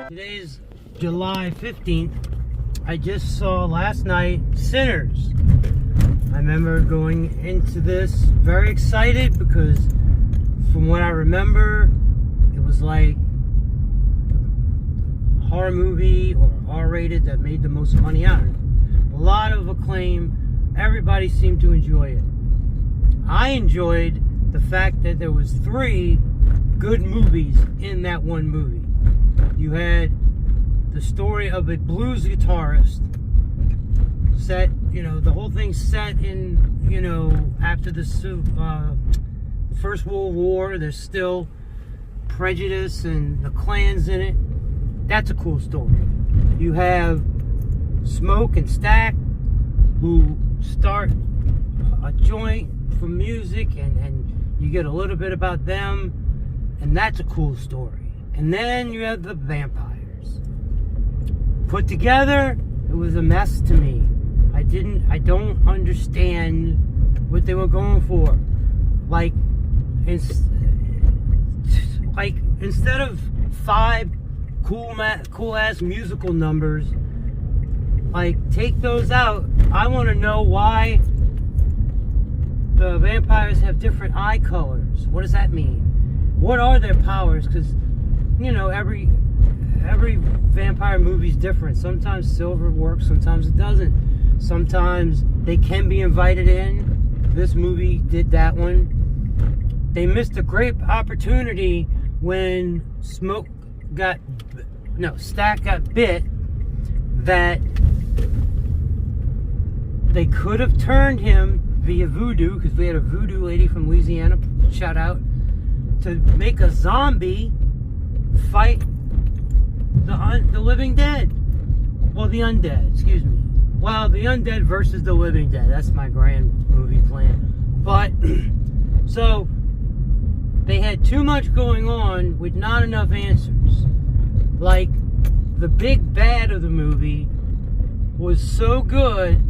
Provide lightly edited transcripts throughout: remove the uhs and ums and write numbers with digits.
Today's July 15th. I just saw last night Sinners. I remember going into this very excited because from what I remember, it was like a horror movie or R-rated that made the most money out of it. A lot of acclaim. Everybody seemed to enjoy it. I enjoyed the fact that there was 3 good movies in that one movie. You had the story of a blues guitarist set, the whole thing set in, after the First World War. There's still prejudice and the Klans in it. That's a cool story. You have Smoke and Stack, who start a joint for music, and you get a little bit about them, and that's a cool story. And then you have the vampires. Put together, it was a mess to me. I don't understand what they were going for. Instead of 5 cool ass musical numbers, take those out. I want to know why the vampires have different eye colors. What does that mean? What are their powers? Because every vampire movie is different. Sometimes silver works, sometimes it doesn't. Sometimes they can be invited in. This movie did that one. They missed a great opportunity when Stack got bit, that they could have turned him via voodoo, because we had a voodoo lady from Louisiana, shout out, to make a zombie fight the living dead. Well, the undead, excuse me. Well, the undead versus the living dead. That's my grand movie plan. But, so, they had too much going on with not enough answers. The big bad of the movie was so good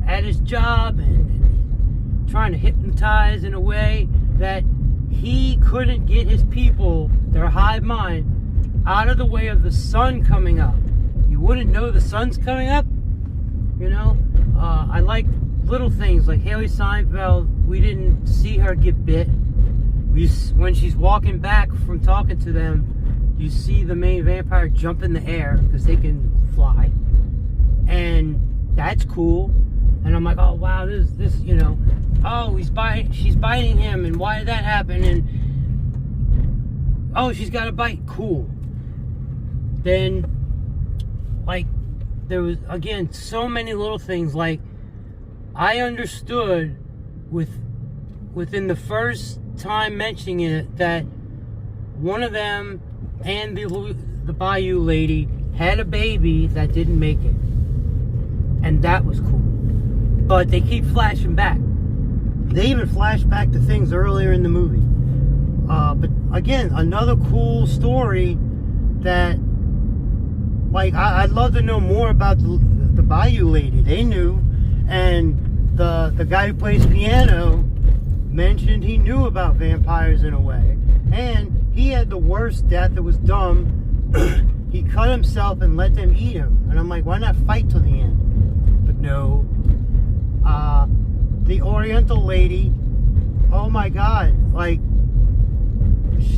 at his job and trying to hypnotize in a way that he couldn't get his people, their hive mind, out of the way of the sun coming up. You wouldn't know the sun's coming up, I like little things like Haley Seinfeld. We didn't see her get bit. When she's walking back from talking to them, you see the main vampire jump in the air because they can fly, and that's cool. And I'm like, oh wow, this oh, she's biting him, and why did that happen? And oh, she's got a bite, cool. Then there was again so many little things. I understood within the first time mentioning it that one of them and the Bayou lady had a baby that didn't make it, and that was cool. But they keep flashing back. They even flash back to things earlier in the movie. But again, another cool story that, I'd love to know more about the Bayou lady. They knew, and the guy who plays piano mentioned he knew about vampires in a way, and he had the worst death. It was dumb. He cut himself and let them eat him, and I'm like, why not fight till the end? But no. The Oriental lady, oh my God,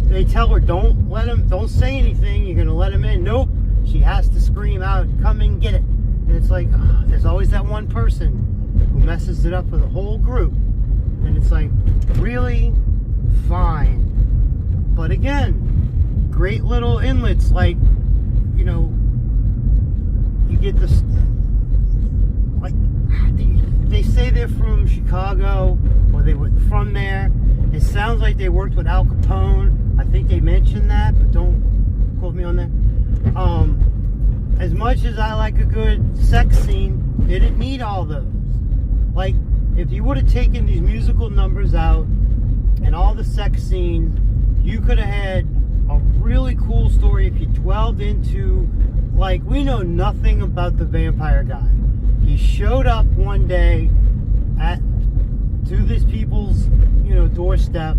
they tell her, don't say anything, you're gonna let him in. Nope, she has to scream out, come and get it. And it's there's always that one person who messes it up for the whole group. And it's really? Fine. But again, great little inlets, you get this, they say they're from Chicago, or they were from there. It sounds like they worked with Al Capone. I think they mentioned that, but don't quote me on that. As much as I like a good sex scene, didn't need all those. If you would have taken these musical numbers out and all the sex scenes, you could have had a really cool story if you dwelled into, we know nothing about the vampire guy. He showed up one day to these people's, doorstep,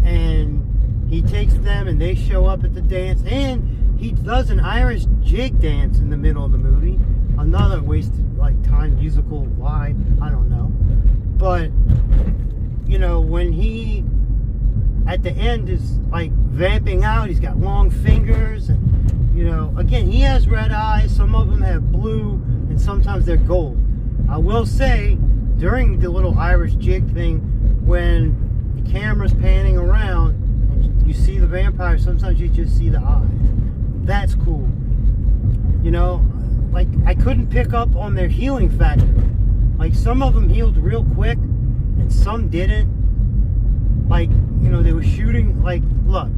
and he takes them, and they show up at the dance, and he does an Irish jig dance in the middle of the movie. Another wasted time musical. Why? I don't know. But when he at the end is vamping out, he's got long fingers, and again, he has red eyes. Some of them have blue, and sometimes they're gold. I will say, during the little Irish jig thing, when the camera's panning around and you see the vampire, sometimes you just see the eyes. That's cool. I couldn't pick up on their healing factor. Some of them healed real quick, and some didn't. They were shooting, look,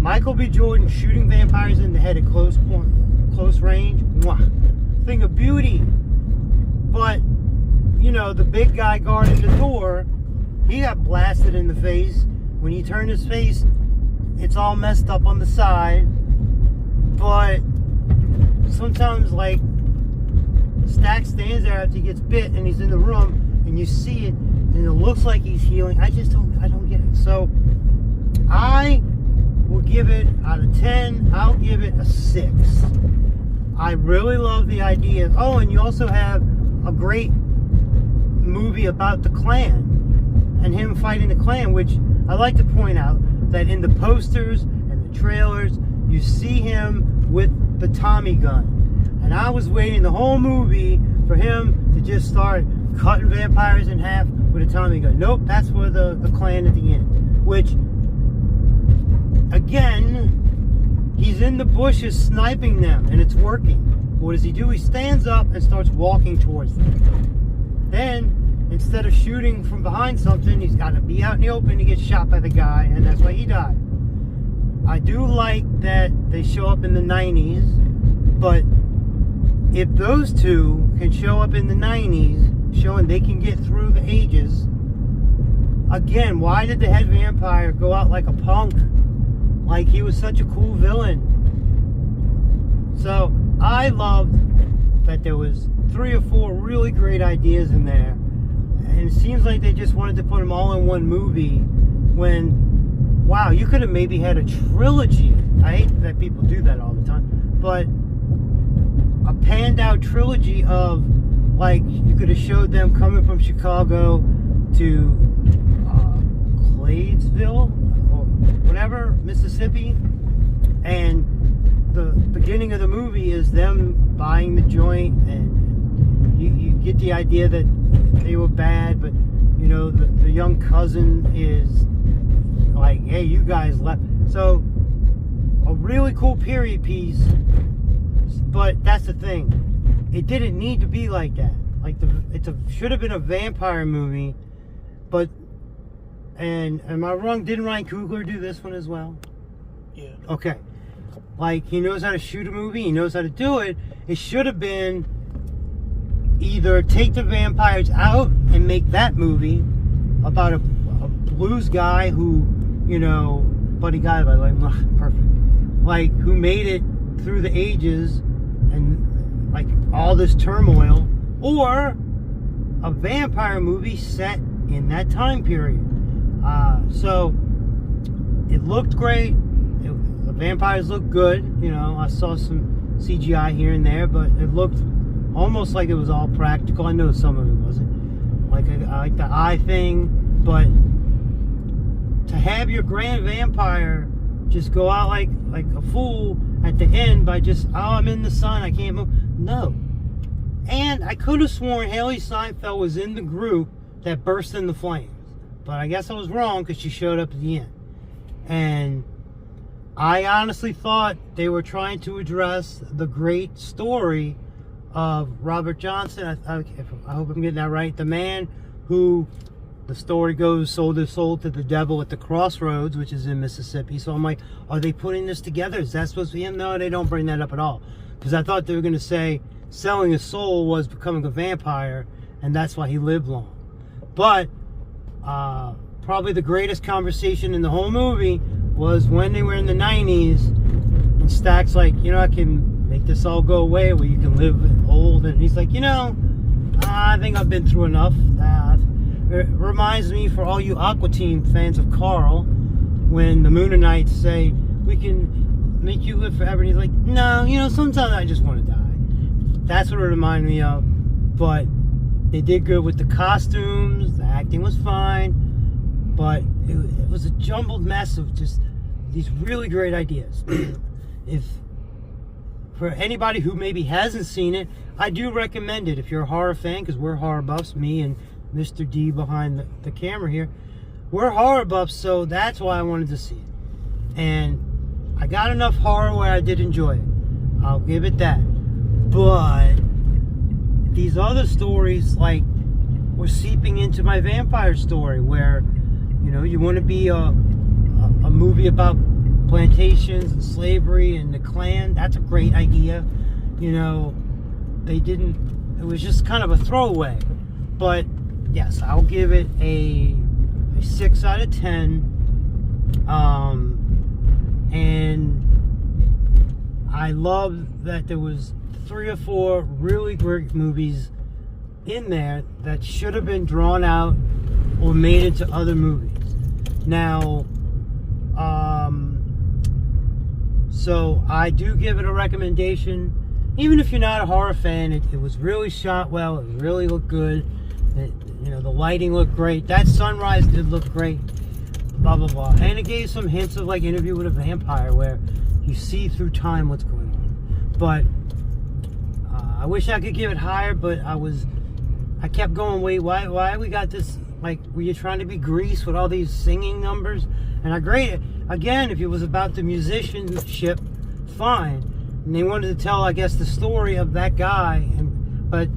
Michael B. Jordan shooting vampires in the head at close range. Mwah, thing of beauty. But, the big guy guarding the door, he got blasted in the face. When he turned his face, it's all messed up on the side. But sometimes, Stack stands there after he gets bit, and he's in the room, and you see it, and it looks like he's healing. I don't get it. So I will give it, out of 10, I'll give it a 6. I really love the idea. Oh, and you also have a great movie about the Klan and him fighting the Klan, which I like to point out that in the posters and the trailers, you see him with the Tommy gun. And I was waiting the whole movie for him to just start cutting vampires in half with a Tommy gun. Nope, that's for the Klan at the end. Which, again, he's in the bushes sniping them, and it's working. What does he do? He stands up and starts walking towards them. Then, instead of shooting from behind something, he's got to be out in the open to get shot by the guy, and that's why he died. I do like that they show up in the 90s, but if those two can show up in the 90s, showing they can get through the ages, again, why did the head vampire go out like a punk? He was such a cool villain. So I loved that there was 3 or 4 really great ideas in there, and it seems like they just wanted to put them all in one movie when, wow, you could have maybe had a trilogy. I hate that people do that all the time, but a panned out trilogy of, you could have showed them coming from Chicago to Cladesville or whatever, Mississippi, and the beginning of the movie is them buying the joint, and you get the idea that they were bad, but the young cousin is hey, you guys left. So a really cool period piece, but that's the thing, it didn't need to be like that. It should have been a vampire movie, but, and am I wrong, didn't Ryan Coogler do this one as well? Yeah. Okay. He knows how to shoot a movie, he knows how to do it. It should have been either take the vampires out and make that movie about a blues guy who, buddy guy, by the way, perfect. Who made it through the ages and all this turmoil, or a vampire movie set in that time period. So it looked great. The vampires looked good. I saw some CGI here and there, but it looked almost like it was all practical. I know some of it wasn't. I like the eye thing, but to have your grand vampire just go out like a fool at the end by just, I'm in the sun, I can't move. No. And I could have sworn Haley Steinfeld was in the group that burst into flames. But I guess I was wrong because she showed up at the end. And I honestly thought they were trying to address the great story of Robert Johnson. I hope I'm getting that right. The man who, the story goes, sold his soul to the devil at the crossroads, which is in Mississippi. So I'm like, are they putting this together? Is that supposed to be him? No, they don't bring that up at all. Because I thought they were going to say selling his soul was becoming a vampire, and that's why he lived long. But probably the greatest conversation in the whole movie was when they were in the 90s, and Stack's like, I can make this all go away where you can live old. And he's like, I think I've been through enough. It reminds me, for all you Aqua Teen fans of Carl, when the Moonanites say, we can make you live forever, and he's like, no, sometimes I just want to die. That's what it reminded me of. But they did good with the costumes, the acting was fine, but it was a jumbled mess of just these really great ideas. If for anybody who maybe hasn't seen it, I do recommend it if you're a horror fan, because we're horror buffs, me and Mr. D behind the camera here. We're horror buffs, so that's why I wanted to see it. And I got enough horror where I did enjoy it. I'll give it that. But these other stories, like, were seeping into my vampire story, where, you want to be a movie about plantations and slavery and the Klan. That's a great idea. They didn't, it was just kind of a throwaway. But yes, I'll give it a 6 out of 10. And I love that there was 3 or 4 really great movies in there that should have been drawn out or made into other movies. Now, so I do give it a recommendation. Even if you're not a horror fan, it was really shot well. It really looked good. The lighting looked great. That sunrise did look great. Blah, blah, blah. And it gave some hints of, like, Interview with a Vampire, where you see through time what's going on. But I wish I could give it higher, but I kept going, wait, why we got this? Like, were you trying to be Grease with all these singing numbers? And I grade it. Again, if it was about the musicianship, fine. And they wanted to tell, I guess, the story of that guy. But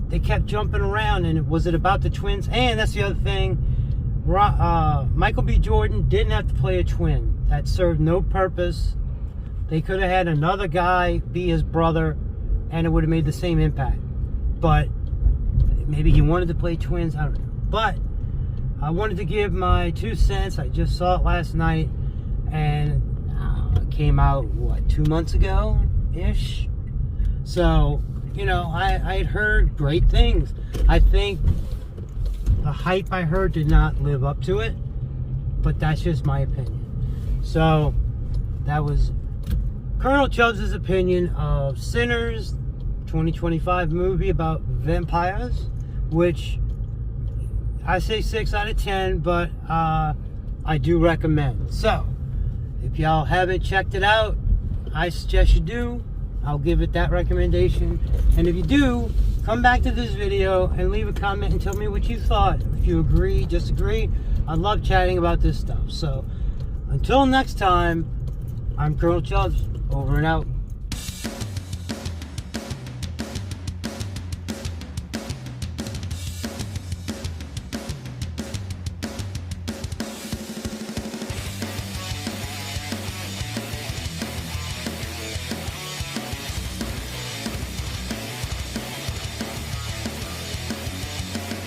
they kept jumping around. And was it about the twins? And that's the other thing. Michael B. Jordan didn't have to play a twin. That served no purpose. They could have had another guy be his brother, and it would have made the same impact. But maybe he wanted to play twins. I don't know. But I wanted to give my 2 cents. I just saw it last night, and it came out, 2 months ago-ish? So, I had heard great things. I think the hype I heard did not live up to it, but that's just my opinion. So, that was Colonel Chubbs' opinion of Sinners, 2025 movie about vampires, which I say 6 out of 10, but I do recommend. So, if y'all haven't checked it out, I suggest you do. I'll give it that recommendation. And if you do, come back to this video and leave a comment and tell me what you thought. If you agree, disagree, I love chatting about this stuff. So, until next time, I'm Colonel Chubbs, over and out.